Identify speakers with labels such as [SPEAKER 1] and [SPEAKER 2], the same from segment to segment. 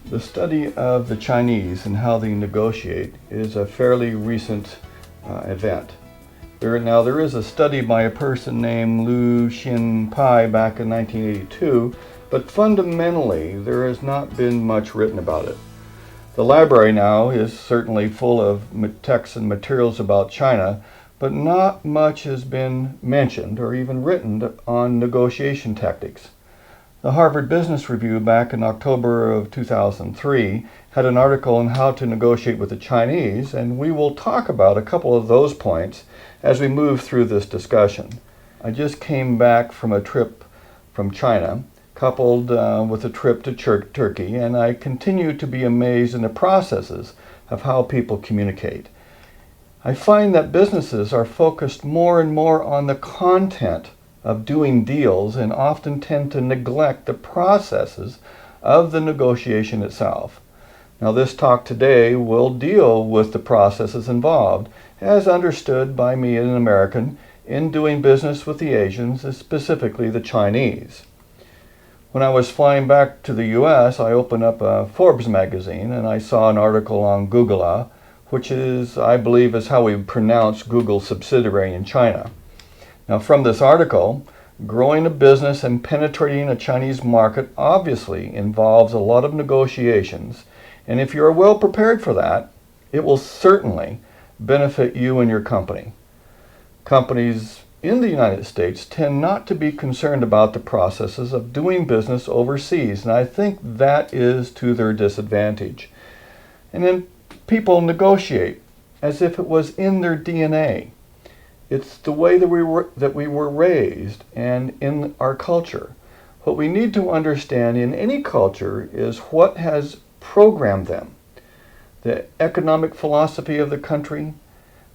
[SPEAKER 1] The study of the Chinese and how they negotiate is a fairly recent event. There is a study by a person named Liu Xinpai back in 1982, but fundamentally there has not been much written about it. The library now is certainly full of texts and materials about China, but not much has been mentioned or even written on negotiation tactics. The Harvard Business Review back in October of 2003 had an article on how to negotiate with the Chinese, and we will talk about a couple of those points as we move through this discussion. I just came back from a trip from China, coupled with a trip to Turkey, and I continue to be amazed in the processes of how people communicate. I find that businesses are focused more and more on the content of doing deals and often tend to neglect the processes of the negotiation itself. Now, this talk today will deal with the processes involved, as understood by me as an American in doing business with the Asians, specifically the Chinese. When I was flying back to the US, I opened up a Forbes magazine and I saw an article on Google, which is, I believe, is how we pronounce Google's subsidiary in China. Now, from this article, growing a business and penetrating a Chinese market obviously involves a lot of negotiations, and if you're well prepared for that, it will certainly benefit you and your company. Companies in the United States tend not to be concerned about the processes of doing business overseas, and I think that is to their disadvantage. And then people negotiate as if it was in their DNA. It's the way that we were raised and in our culture. What we need to understand in any culture is what has programmed them. The economic philosophy of the country,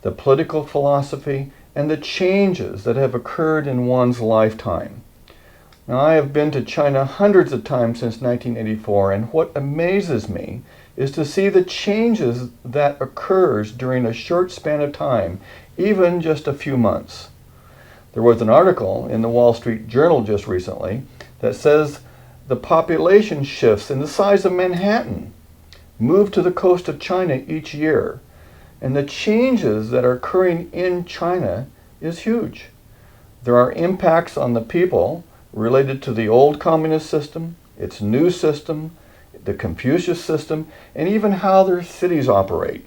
[SPEAKER 1] the political philosophy, and the changes that have occurred in one's lifetime. Now, I have been to China hundreds of times since 1984, and what amazes me is to see the changes that occurs during a short span of time, even just a few months. There was an article in the Wall Street Journal just recently that says the population shifts in the size of Manhattan move to the coast of China each year, and the changes that are occurring in China is huge. There are impacts on the people related to the old communist system, its new system, the Confucius system, and even how their cities operate.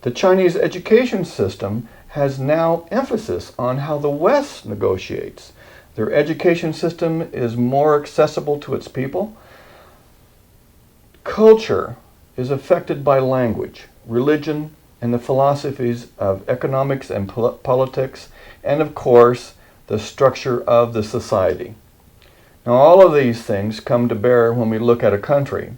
[SPEAKER 1] The Chinese education system has now emphasis on how the West negotiates. Their education system is more accessible to its people. Culture is affected by language, religion, and the philosophies of economics and politics, and of course, the structure of the society. Now, all of these things come to bear when we look at a country.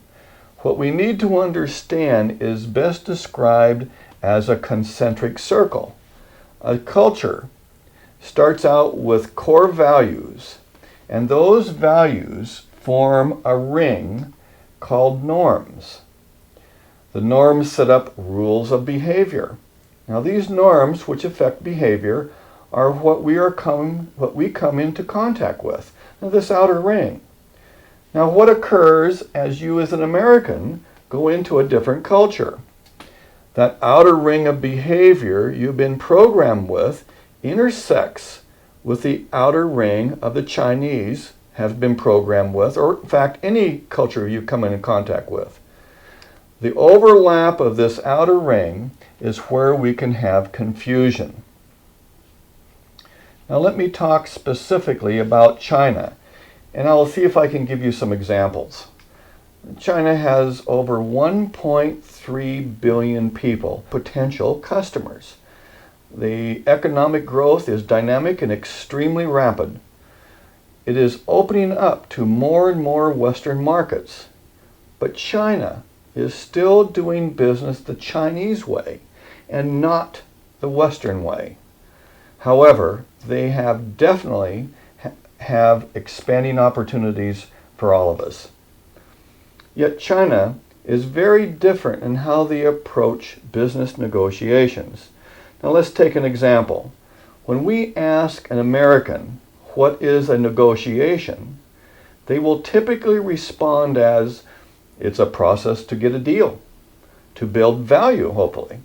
[SPEAKER 1] What we need to understand is best described as a concentric circle. A culture starts out with core values, and those values form a ring called norms. The norms set up rules of behavior. Now, these norms which affect behavior are what we come into contact with. Now, this outer ring. Now, what occurs as you as an American go into a different culture? That outer ring of behavior you've been programmed with intersects with the outer ring of the Chinese have been programmed with, or in fact, any culture you come in contact with. The overlap of this outer ring is where we can have confusion. Now, let me talk specifically about China, and I'll see if I can give you some examples. China has over 1.3 billion people, potential customers. The economic growth is dynamic and extremely rapid. It is opening up to more and more Western markets. But China is still doing business the Chinese way and not the Western way. However, they have definitely have expanding opportunities for all of us. Yet China is very different in how they approach business negotiations. Now, let's take an example. When we ask an American what is a negotiation, they will typically respond as, It's a process to get a deal, to build value, hopefully,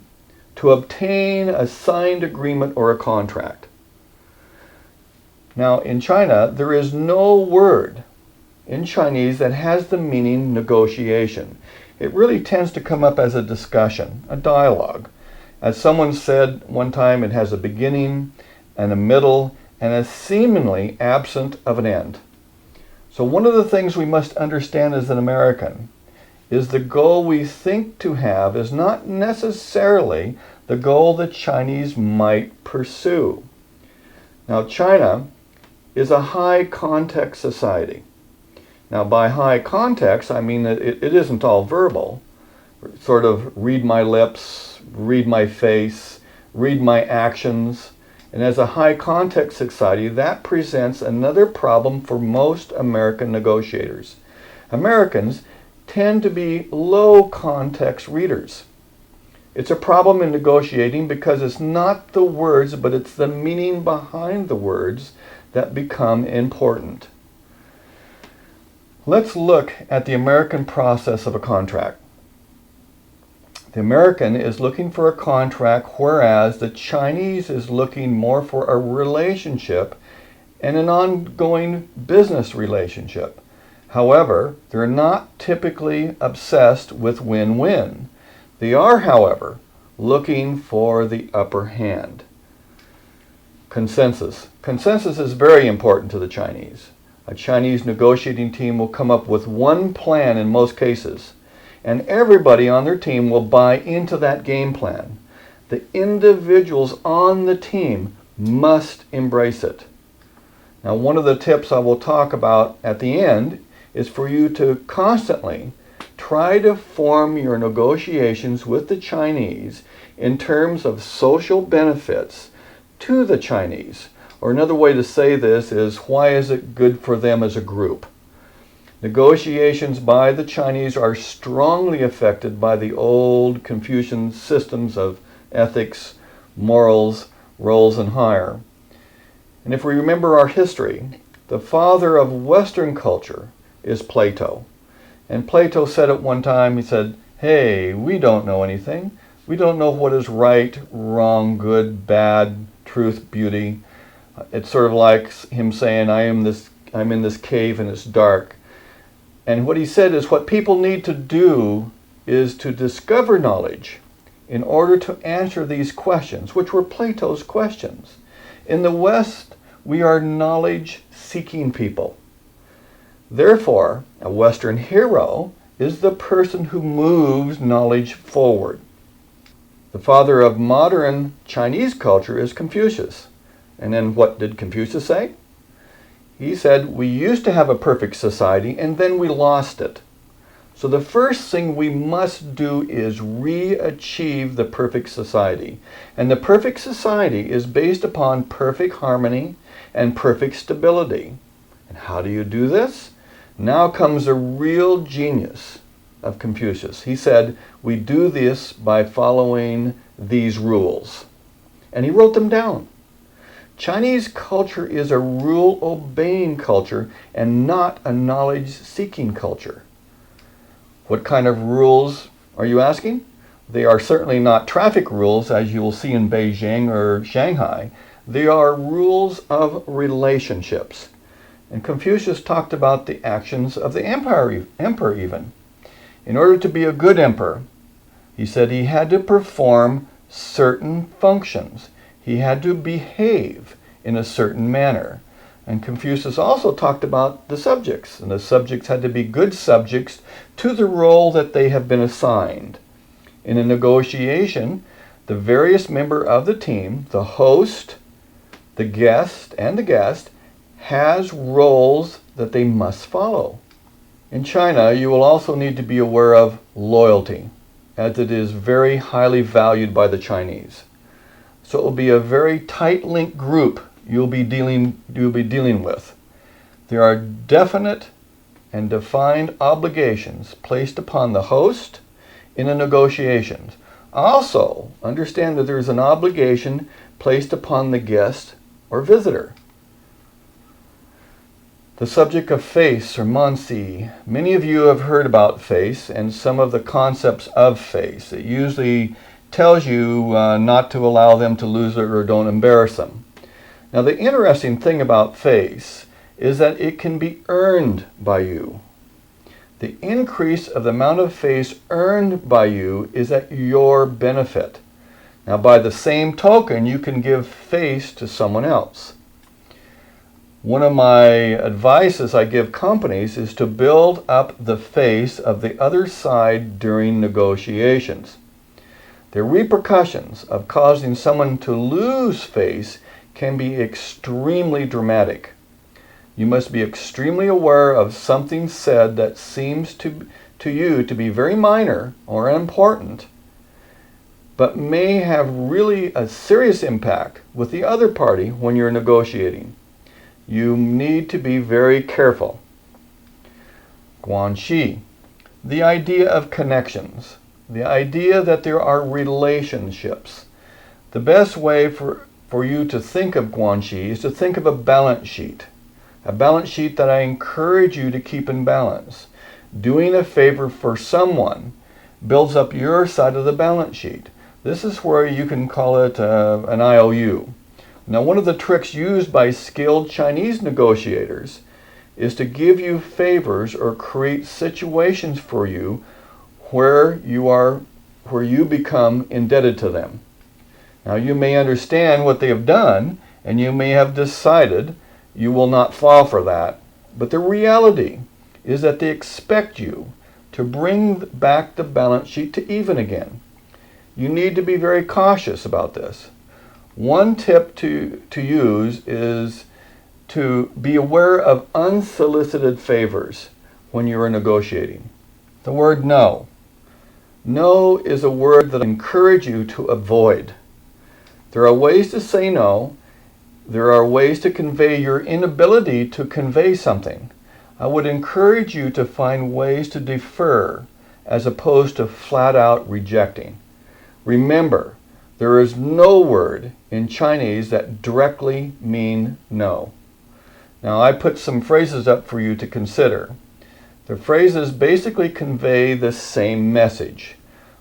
[SPEAKER 1] to obtain a signed agreement or a contract. Now, in China, there is no word in Chinese that has the meaning negotiation. It really tends to come up as a discussion, a dialogue. As someone said one time, it has a beginning and a middle and is seemingly absent of an end. So one of the things we must understand as an American is the goal we think to have is not necessarily the goal the Chinese might pursue. Now, China is a high context society. Now, by high context, I mean that it isn't all verbal. Sort of read my lips, read my face, read my actions. And as a high context society, that presents another problem for most American negotiators. Americans tend to be low context readers. It's a problem in negotiating because it's not the words, but it's the meaning behind the words that become important. Let's look at the American process of a contract. The American is looking for a contract, whereas the Chinese is looking more for a relationship and an ongoing business relationship. However, they're not typically obsessed with win-win. They are, however, looking for the upper hand. Consensus. Consensus is very important to the Chinese. A Chinese negotiating team will come up with one plan in most cases, and everybody on their team will buy into that game plan. The individuals on the team must embrace it. Now, one of the tips I will talk about at the end is for you to constantly try to form your negotiations with the Chinese in terms of social benefits to the Chinese. Or another way to say this is, why is it good for them as a group? Negotiations by the Chinese are strongly affected by the old Confucian systems of ethics, morals, roles, and hire. And if we remember our history, the father of Western culture is Plato. And Plato said at one time, he said, hey, we don't know anything. We don't know what is right, wrong, good, bad, truth, beauty. It's sort of like him saying, I'm in this cave and it's dark. And what he said is, what people need to do is to discover knowledge in order to answer these questions, which were Plato's questions. In the West, we are knowledge-seeking people. Therefore, a Western hero is the person who moves knowledge forward. The father of modern Chinese culture is Confucius. And then what did Confucius say? He said, we used to have a perfect society and then we lost it. So the first thing we must do is re-achieve the perfect society. And the perfect society is based upon perfect harmony and perfect stability. And how do you do this? Now comes the real genius of Confucius. He said, we do this by following these rules. And he wrote them down. Chinese culture is a rule-obeying culture and not a knowledge-seeking culture. What kind of rules are you asking? They are certainly not traffic rules, as you will see in Beijing or Shanghai. They are rules of relationships. And Confucius talked about the actions of the emperor even. In order to be a good emperor, he said he had to perform certain functions. He had to behave in a certain manner. And Confucius also talked about the subjects, and the subjects had to be good subjects to the role that they have been assigned. In a negotiation, the various member of the team, the host, the guest, has roles that they must follow. In China, you will also need to be aware of loyalty, as it is very highly valued by the Chinese. So it will be a very tight-linked group you'll be dealing with. There are definite and defined obligations placed upon the host in the negotiations. Also, understand that there is an obligation placed upon the guest or visitor. The subject of face, or Guanxi. Many of you have heard about face and some of the concepts of face. It usually tells you not to allow them to lose it or don't embarrass them. Now the interesting thing about face is that it can be earned by you. The increase of the amount of face earned by you is at your benefit. Now by the same token, you can give face to someone else. One of my advices I give companies is to build up the face of the other side during negotiations. The repercussions of causing someone to lose face can be extremely dramatic. You must be extremely aware of something said that seems to you to be very minor or unimportant, but may have really a serious impact with the other party when you're negotiating. You need to be very careful. Guanxi, the idea of connections, the idea that there are relationships. The best way for you to think of Guanxi is to think of a balance sheet that I encourage you to keep in balance. Doing a favor for someone builds up your side of the balance sheet. This is where you can call it an IOU. Now, one of the tricks used by skilled Chinese negotiators is to give you favors or create situations for you where you become indebted to them. Now, you may understand what they have done, and you may have decided you will not fall for that, but the reality is that they expect you to bring back the balance sheet to even again. You need to be very cautious about this. One tip to use is to be aware of unsolicited favors when you are negotiating. The word no. No is a word that I encourage you to avoid. There are ways to say no. There are ways to convey your inability to convey something. I would encourage you to find ways to defer as opposed to flat out rejecting. Remember, there is no word in Chinese that directly means no. Now I put some phrases up for you to consider. The phrases basically convey the same message.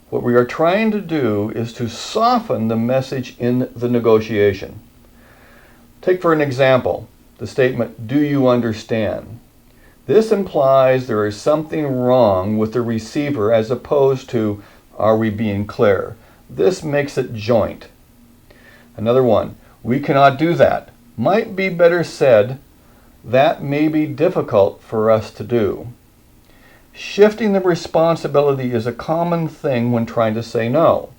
[SPEAKER 1] What we are trying to do is to soften the message in the negotiation. Take for an example, the statement, "Do you understand?" This implies there is something wrong with the receiver as opposed to, "Are we being clear?" This makes it joint. Another one, "We cannot do that." Might be better said, "That may be difficult for us to do." Shifting the responsibility is a common thing when trying to say no.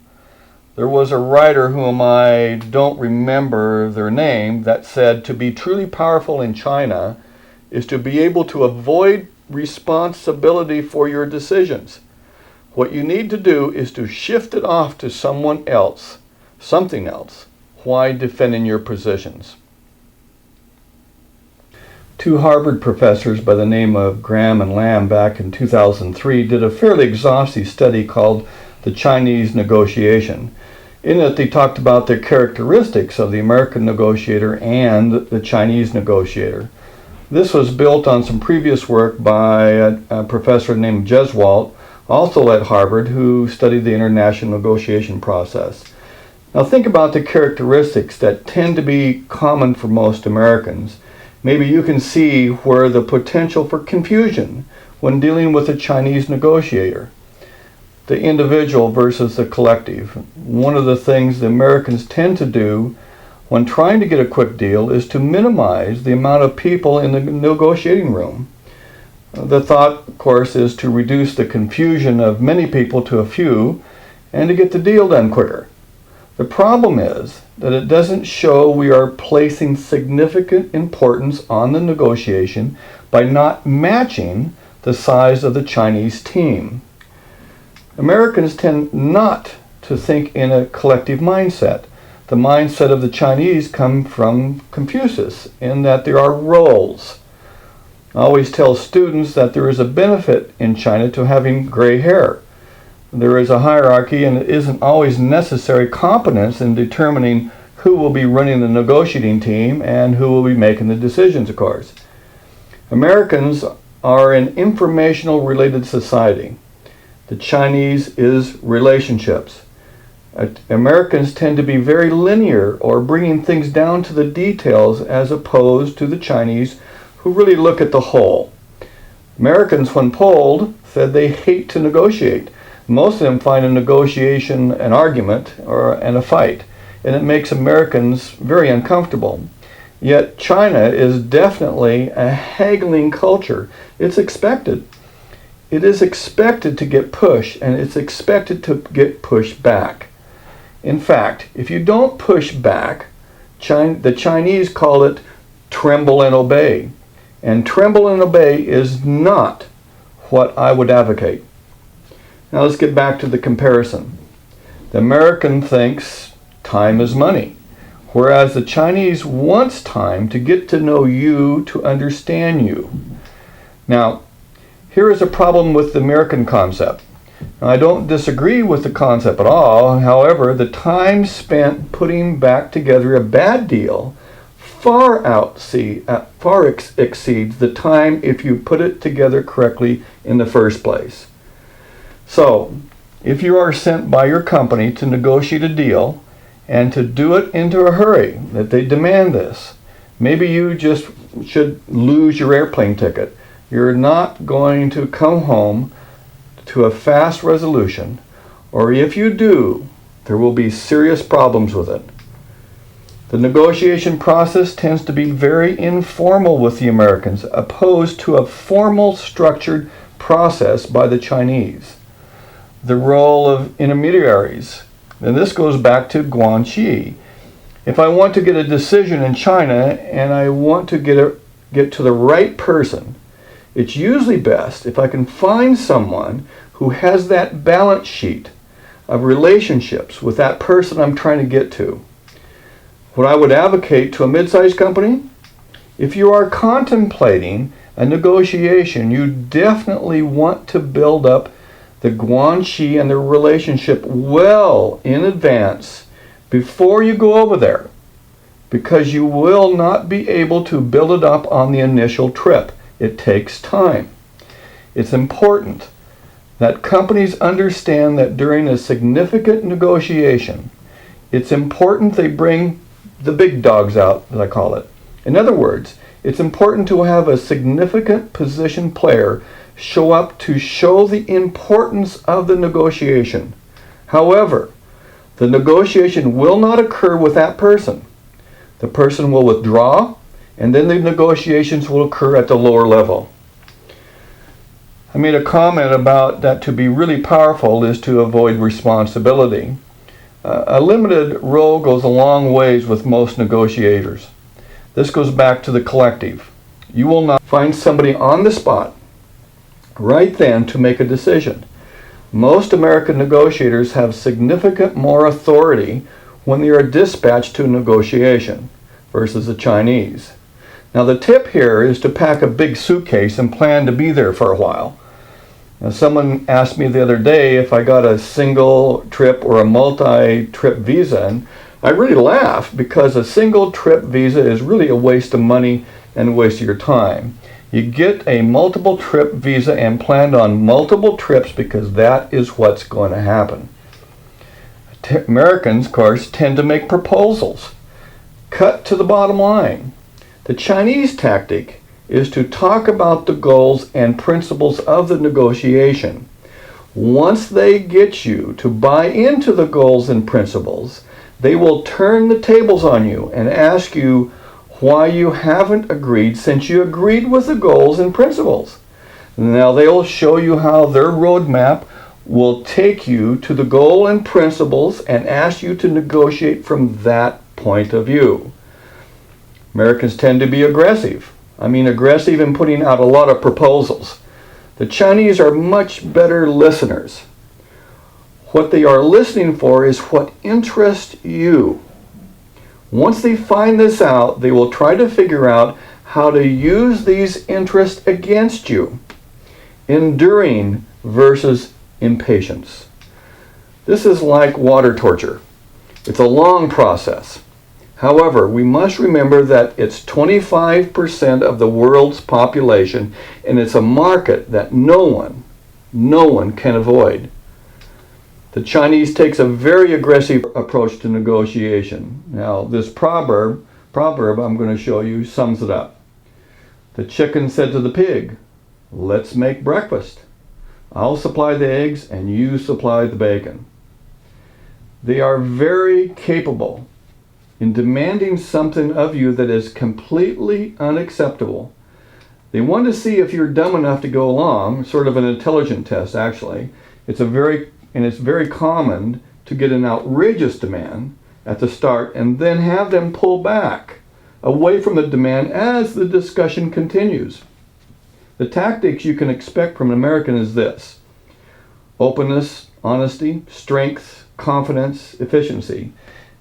[SPEAKER 1] There was a writer whom I don't remember their name that said to be truly powerful in China is to be able to avoid responsibility for your decisions. What you need to do is to shift it off to someone else, something else, while defending your positions. Two Harvard professors by the name of Graham and Lamb back in 2003 did a fairly exhaustive study called The Chinese Negotiation. In it, they talked about the characteristics of the American negotiator and the Chinese negotiator. This was built on some previous work by a professor named Jeswalt, also at Harvard, who studied the international negotiation process. Now think about the characteristics that tend to be common for most Americans. Maybe you can see where the potential for confusion when dealing with a Chinese negotiator. The individual versus the collective. One of the things the Americans tend to do when trying to get a quick deal is to minimize the amount of people in the negotiating room. The thought, of course, is to reduce the confusion of many people to a few and to get the deal done quicker. The problem is that it doesn't show we are placing significant importance on the negotiation by not matching the size of the Chinese team. Americans tend not to think in a collective mindset. The mindset of the Chinese comes from Confucius in that there are roles. I always tell students that there is a benefit in China to having gray hair. There is a hierarchy, and it isn't always necessary competence in determining who will be running the negotiating team and who will be making the decisions, of course. Americans are an informational related society. The Chinese is relationships. Americans tend to be very linear or bringing things down to the details as opposed to the Chinese who really look at the whole. Americans, when polled, said they hate to negotiate. Most of them find a negotiation an argument and a fight, and it makes Americans very uncomfortable. Yet China is definitely a haggling culture. It's expected. It is expected to get pushed, and it's expected to get pushed back. In fact, if you don't push back, the Chinese call it tremble and obey. And tremble and obey is not what I would advocate. Now let's get back to the comparison. The American thinks time is money, whereas the Chinese wants time to get to know you, to understand you. Now, here is a problem with the American concept. Now, I don't disagree with the concept at all. However, the time spent putting back together a bad deal far exceeds the time if you put it together correctly in the first place. So, if you are sent by your company to negotiate a deal and to do it into a hurry, that they demand this, maybe you just should lose your airplane ticket. You're not going to come home to a fast resolution, or if you do, there will be serious problems with it. The negotiation process tends to be very informal with the Americans, opposed to a formal, structured process by the Chinese. The role of intermediaries, and this goes back to Guanxi. If I want to get a decision in China and I want to get to the right person, it's usually best if I can find someone who has that balance sheet of relationships with that person I'm trying to get to. What I would advocate to a mid-sized company, if you are contemplating a negotiation, you definitely want to build up the Guanxi and the relationship well in advance before you go over there, because you will not be able to build it up on the initial trip. It takes time. It's important that companies understand that during a significant negotiation, it's important they bring the big dogs out, as I call it. In other words, it's important to have a significant position player show up to show the importance of the negotiation. However, the negotiation will not occur with that person. The person will withdraw, and then the negotiations will occur at the lower level. I made a comment about that to be really powerful is to avoid responsibility. A limited role goes a long ways with most negotiators. This goes back to the collective. You will not find somebody on the spot right then to make a decision. Most American negotiators have significant more authority when they are dispatched to a negotiation versus the Chinese. Now the tip here is to pack a big suitcase and plan to be there for a while. Now, someone asked me the other day if I got a single trip or a multi-trip visa, and I really laughed because a single trip visa is really a waste of money and a waste of your time. You get a multiple trip visa and plan on multiple trips because that is what's going to happen. Americans, of course, tend to make proposals. Cut to the bottom line. The Chinese tactic is to talk about the goals and principles of the negotiation. Once they get you to buy into the goals and principles, they will turn the tables on you and ask you why you haven't agreed since you agreed with the goals and principles. Now they'll show you how their roadmap will take you to the goal and principles and ask you to negotiate from that point of view. Americans tend to be aggressive. Aggressive in putting out a lot of proposals. The Chinese are much better listeners. What they are listening for is what interests you. Once they find this out, they will try to figure out how to use these interests against you. Enduring versus impatience. This is like water torture. It's a long process. However, we must remember that it's 25% of the world's population, and it's a market that no one can avoid. The Chinese takes a very aggressive approach to negotiation. Now, this proverb I'm going to show you sums it up. The chicken said to the pig, "Let's make breakfast. I'll supply the eggs and you supply the bacon." They are very capable in demanding something of you that is completely unacceptable. They want to see if you're dumb enough to go along, sort of an intelligence test actually. It's very common to get an outrageous demand at the start and then have them pull back away from the demand as the discussion continues. The tactics you can expect from an American is this: openness, honesty, strength, confidence, efficiency.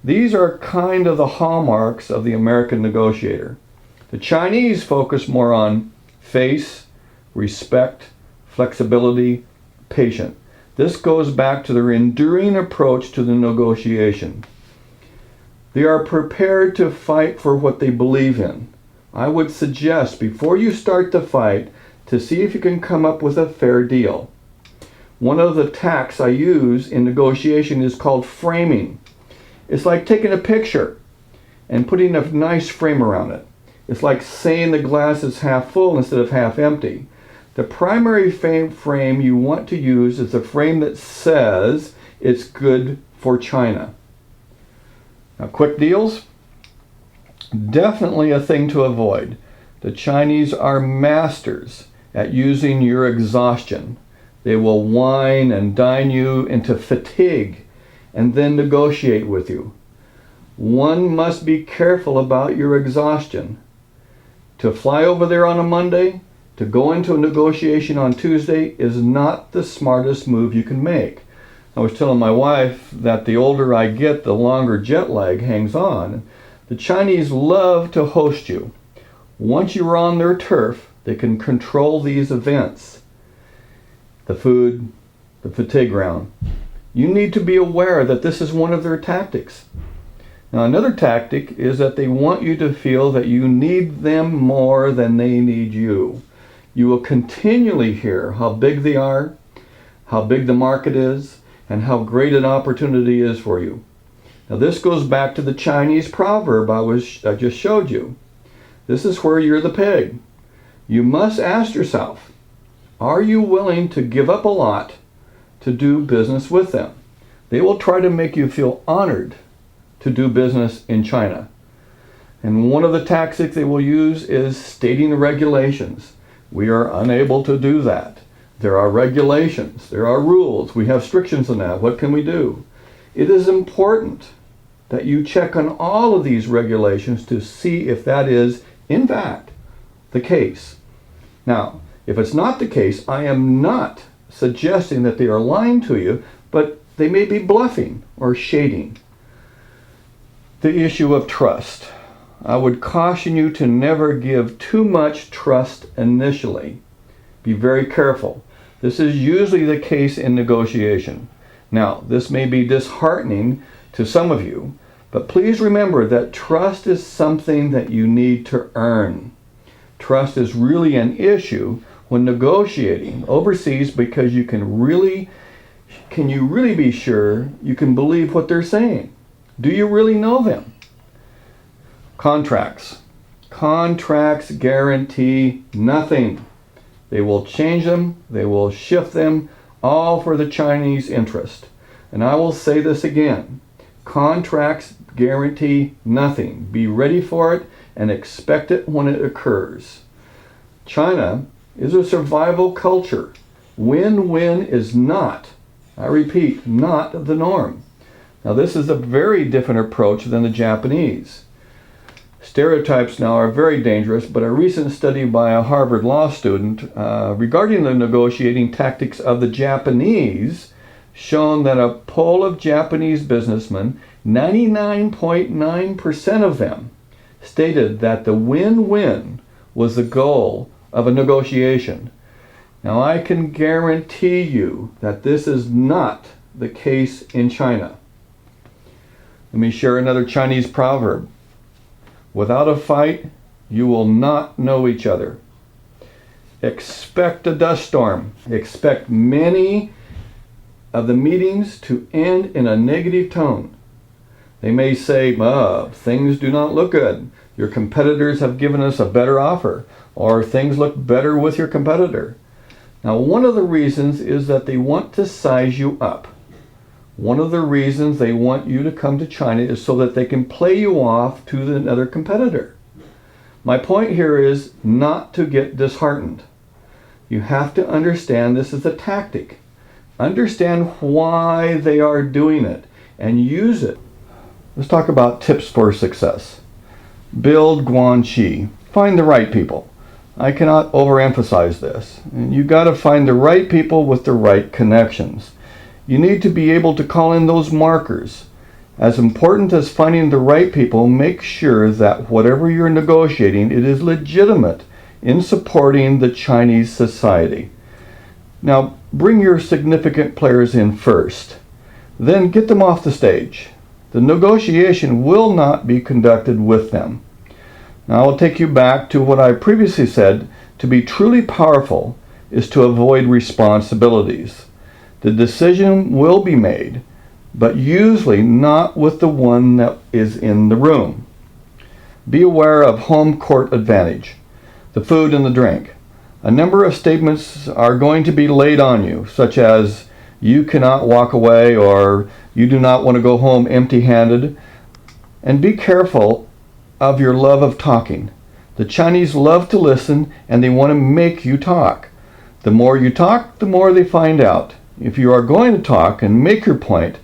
[SPEAKER 1] These are kind of the hallmarks of the American negotiator. The Chinese focus more on face, respect, flexibility, patience. This goes back to their enduring approach to the negotiation. They are prepared to fight for what they believe in. I would suggest before you start the fight to see if you can come up with a fair deal. One of the tactics I use in negotiation is called framing. It's like taking a picture and putting a nice frame around it. It's like saying the glass is half full instead of half empty. The primary frame you want to use is the frame that says it's good for China. Now, quick deals? Definitely a thing to avoid. The Chinese are masters at using your exhaustion. They will wine and dine you into fatigue and then negotiate with you. One must be careful about your exhaustion. To fly over there on a Monday, to go into a negotiation on Tuesday is not the smartest move you can make. I was telling my wife that the older I get, the longer jet lag hangs on. The Chinese love to host you. Once you're on their turf, they can control these events. The food, the fatigue round. You need to be aware that this is one of their tactics. Now, another tactic is that they want you to feel that you need them more than they need you. You will continually hear how big they are, how big the market is, and how great an opportunity is for you. Now, this goes back to the Chinese proverb I just showed you. This is where you're the pig. You must ask yourself, are you willing to give up a lot to do business with them? They will try to make you feel honored to do business in China. And one of the tactics they will use is stating the regulations. We are unable to do that. There are regulations, there are rules, we have restrictions on that. What can we do? It is important that you check on all of these regulations to see if that is, in fact, the case. Now, if it's not the case, I am not suggesting that they are lying to you, but they may be bluffing or shading. The issue of trust. I would caution you to never give too much trust initially. Be very careful. This is usually the case in negotiation. Now, this may be disheartening to some of you, but please remember that trust is something that you need to earn. Trust is really an issue when negotiating overseas because can you really be sure you can believe what they're saying? Do you really know them? Contracts. Contracts guarantee nothing. They will change them, they will shift them, all for the Chinese interest. And I will say this again. Contracts guarantee nothing. Be ready for it and expect it when it occurs. China is a survival culture. Win-win is not, I repeat, not the norm. Now, this is a very different approach than the Japanese. Stereotypes now are very dangerous, but a recent study by a Harvard law student regarding the negotiating tactics of the Japanese shown that a poll of Japanese businessmen, 99.9% of them stated that the win-win was the goal of a negotiation. Now, I can guarantee you that this is not the case in China. Let me share another Chinese proverb. Without a fight, you will not know each other. Expect a dust storm. Expect many of the meetings to end in a negative tone. They may say, things do not look good. Your competitors have given us a better offer, or things look better with your competitor. Now, one of the reasons is that they want to size you up. One of the reasons they want you to come to China is so that they can play you off to another competitor. My point here is not to get disheartened. You have to understand this is a tactic. Understand why they are doing it and use it. Let's talk about tips for success. Build Guanxi. Find the right people. I cannot overemphasize this. And you got to find the right people with the right connections. You need to be able to call in those markers. As important as finding the right people, make sure that whatever you're negotiating, it is legitimate in supporting the Chinese society. Now, bring your significant players in first. Then get them off the stage. The negotiation will not be conducted with them. Now, I'll take you back to what I previously said. To be truly powerful is to avoid responsibilities. The decision will be made, but usually not with the one that is in the room. Be aware of home court advantage, the food and the drink. A number of statements are going to be laid on you, such as you cannot walk away or you do not want to go home empty-handed. And be careful of your love of talking. The Chinese love to listen and they want to make you talk. The more you talk, the more they find out. If you are going to talk and make your point,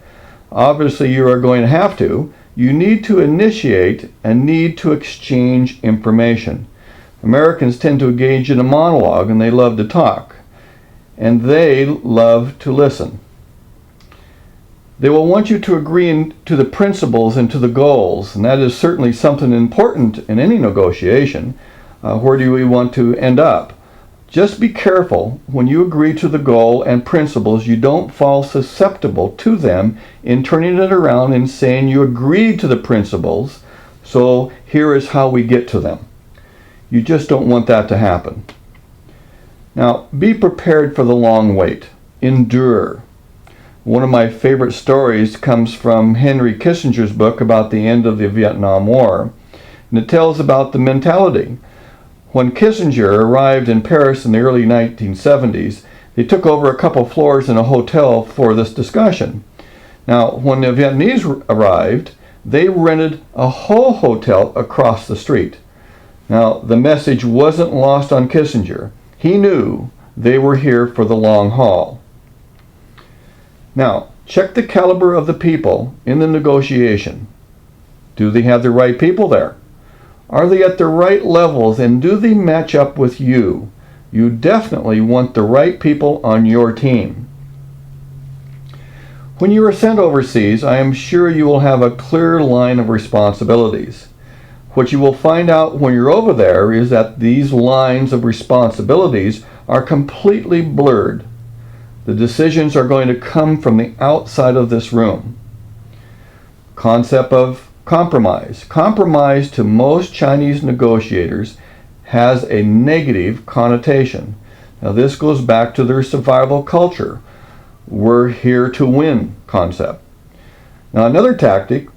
[SPEAKER 1] obviously you are going to have to, you need to initiate and need to exchange information. Americans tend to engage in a monologue and they love to talk. And they love to listen. They will want you to agree to the principles and to the goals, and that is certainly something important in any negotiation. Where do we want to end up? Just be careful when you agree to the goal and principles, you don't fall susceptible to them in turning it around and saying you agreed to the principles, so here is how we get to them. You just don't want that to happen. Now, be prepared for the long wait. Endure. One of my favorite stories comes from Henry Kissinger's book about the end of the Vietnam War, and it tells about the mentality. When Kissinger arrived in Paris in the early 1970s, they took over a couple floors in a hotel for this discussion. Now, when the Vietnamese arrived, they rented a whole hotel across the street. Now, the message wasn't lost on Kissinger. He knew they were here for the long haul. Now, check the caliber of the people in the negotiation. Do they have the right people there? Are they at the right levels and do they match up with you? You definitely want the right people on your team. When you are sent overseas, I am sure you will have a clear line of responsibilities. What you will find out when you're over there is that these lines of responsibilities are completely blurred. The decisions are going to come from the outside of this room. Concept of compromise. Compromise to most Chinese negotiators has a negative connotation. Now this goes back to their survival culture. We're here to win concept. Now another tactic,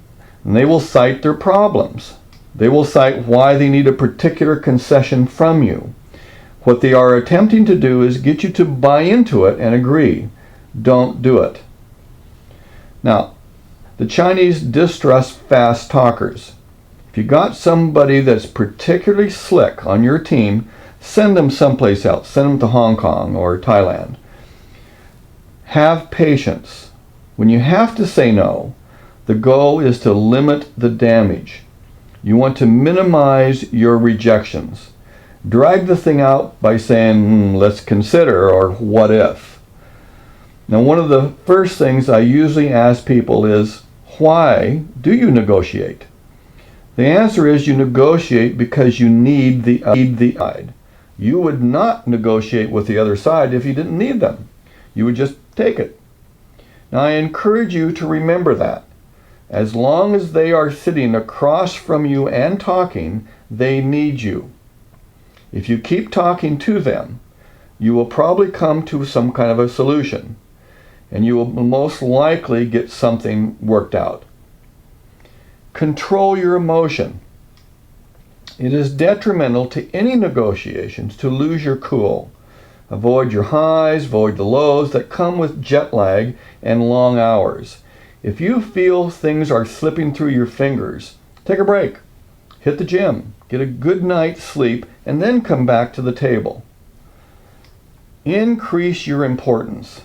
[SPEAKER 1] and they will cite their problems. They will cite why they need a particular concession from you. What they are attempting to do is get you to buy into it and agree. Don't do it. Now, the Chinese distrust fast talkers. If you got somebody that's particularly slick on your team, send them someplace else. Send them to Hong Kong or Thailand. Have patience. When you have to say no, the goal is to limit the damage. You want to minimize your rejections. Drag the thing out by saying, let's consider, or what if. Now, one of the first things I usually ask people is, why do you negotiate? The answer is you negotiate because you need the side. You would not negotiate with the other side if you didn't need them. You would just take it. Now, I encourage you to remember that. As long as they are sitting across from you and talking, they need you. If you keep talking to them, you will probably come to some kind of a solution, and you will most likely get something worked out. Control your emotion. It is detrimental to any negotiations to lose your cool. Avoid your highs, avoid the lows that come with jet lag and long hours. If you feel things are slipping through your fingers, take a break. Hit the gym, get a good night's sleep, and then come back to the table. Increase your importance.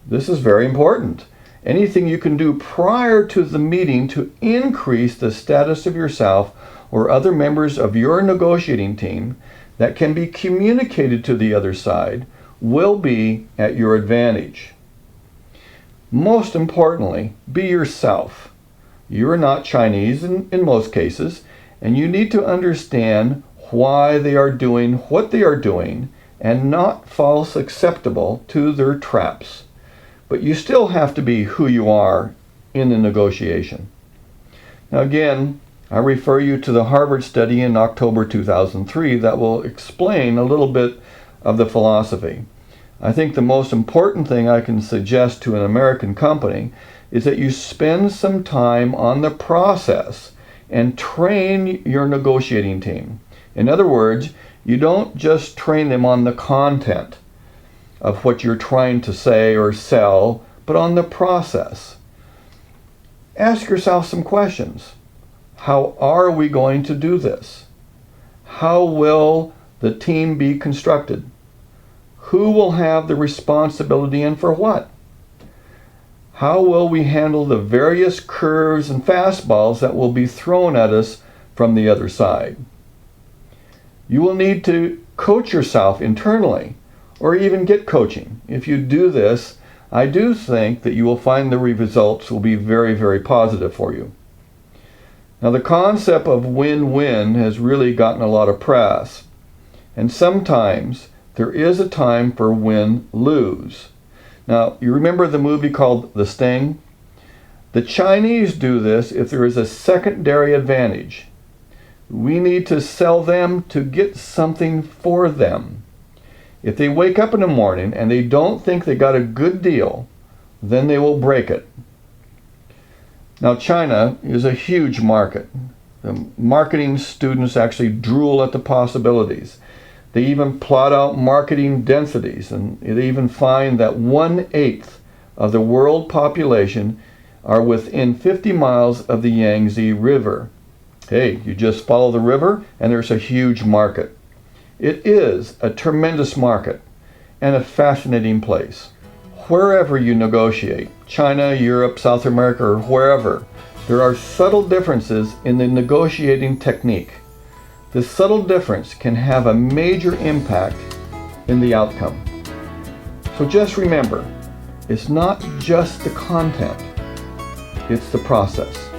[SPEAKER 1] This is very important. Anything you can do prior to the meeting to increase the status of yourself or other members of your negotiating team that can be communicated to the other side will be at your advantage. Most importantly, be yourself. You are not Chinese in most cases, and you need to understand why they are doing what they are doing and not fall susceptible to their traps. But you still have to be who you are in the negotiation. Now again, I refer you to the Harvard study in October 2003 that will explain a little bit of the philosophy. I think the most important thing I can suggest to an American company is that you spend some time on the process and train your negotiating team. In other words, you don't just train them on the content of what you're trying to say or sell, but on the process. Ask yourself some questions. How are we going to do this? How will the team be constructed? Who will have the responsibility and for what? How will we handle the various curves and fastballs that will be thrown at us from the other side? You will need to coach yourself internally or even get coaching. If you do this, I do think that you will find the results will be very, very positive for you. Now, the concept of win-win has really gotten a lot of press, and sometimes there is a time for win-lose. Now, you remember the movie called The Sting? The Chinese do this if there is a secondary advantage. We need to sell them to get something for them. If they wake up in the morning and they don't think they got a good deal, then they will break it. Now, China is a huge market. The marketing students actually drool at the possibilities. They even plot out marketing densities, and they even find that 1/8 of the world population are within 50 miles of the Yangtze River. Hey, you just follow the river and there's a huge market. It is a tremendous market and a fascinating place. Wherever you negotiate, China, Europe, South America, or wherever, there are subtle differences in the negotiating technique. This subtle difference can have a major impact in the outcome. So just remember, it's not just the content, it's the process.